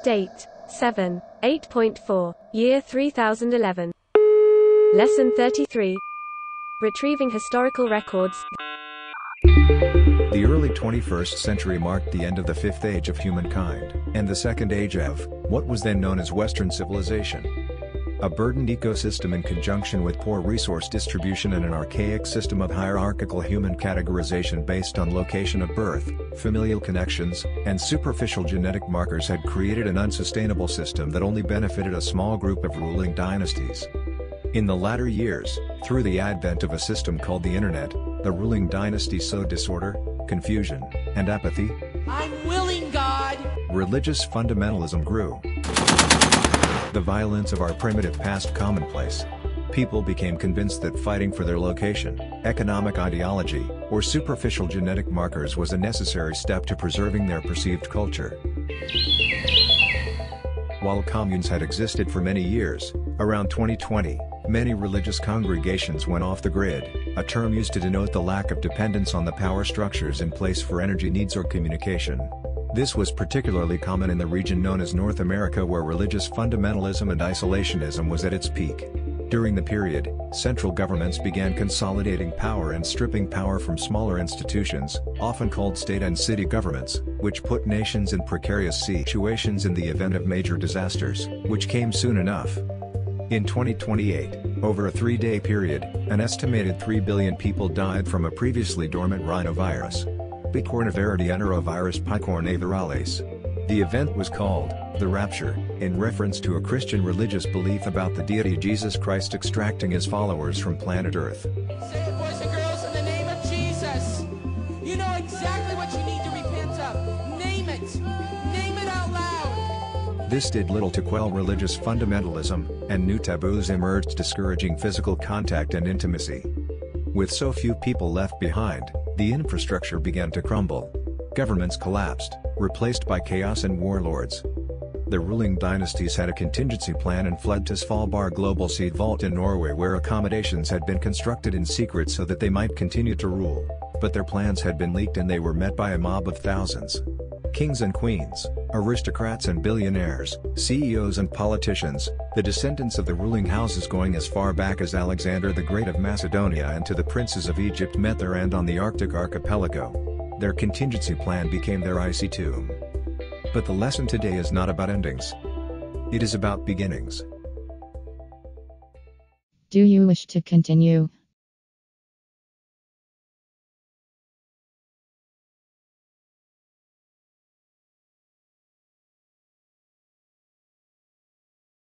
Date 7, 8.4, year 3011. Lesson 33. Retrieving historical records. The early 21st century marked the end of the fifth age of humankind, and the second age of what was then known as Western civilization. A burdened ecosystem in conjunction with poor resource distribution and an archaic system of hierarchical human categorization based on location of birth, familial connections, and superficial genetic markers had created an unsustainable system that only benefited a small group of ruling dynasties. In the latter years, through the advent of a system called the Internet, the ruling dynasty sowed disorder, confusion, and apathy. I'm willing, God! Religious fundamentalism grew. The violence of our primitive past commonplace. People became convinced that fighting for their location, economic ideology, or superficial genetic markers was a necessary step to preserving their perceived culture. While communes had existed for many years, around 2020, many religious congregations went off the grid, a term used to denote the lack of dependence on the power structures in place for energy needs or communication. This was particularly common in the region known as North America, where religious fundamentalism and isolationism was at its peak. During the period, central governments began consolidating power and stripping power from smaller institutions, often called state and city governments, which put nations in precarious situations in the event of major disasters, which came soon enough. In 2028, over a 3-day period, an estimated 3 billion people died from a previously dormant rhinovirus, Picornaviridae picornaviralis. The event was called the Rapture, in reference to a Christian religious belief about the deity Jesus Christ extracting his followers from planet Earth. Say it, boys and girls, in the name of Jesus. You know exactly what you need to repent of. Name it. Name it out loud. This did little to quell religious fundamentalism, and new taboos emerged discouraging physical contact and intimacy. With so few people left behind, the infrastructure began to crumble. Governments collapsed, replaced by chaos and warlords. The ruling dynasties had a contingency plan and fled to Svalbard Global Seed Vault in Norway, where accommodations had been constructed in secret so that they might continue to rule. But their plans had been leaked and they were met by a mob of thousands. Kings and queens, aristocrats and billionaires, CEOs and politicians, the descendants of the ruling houses going as far back as Alexander the Great of Macedonia and to the princes of Egypt met their end on the Arctic archipelago. Their contingency plan became their icy tomb. But the lesson today is not about endings. It is about beginnings. Do you wish to continue?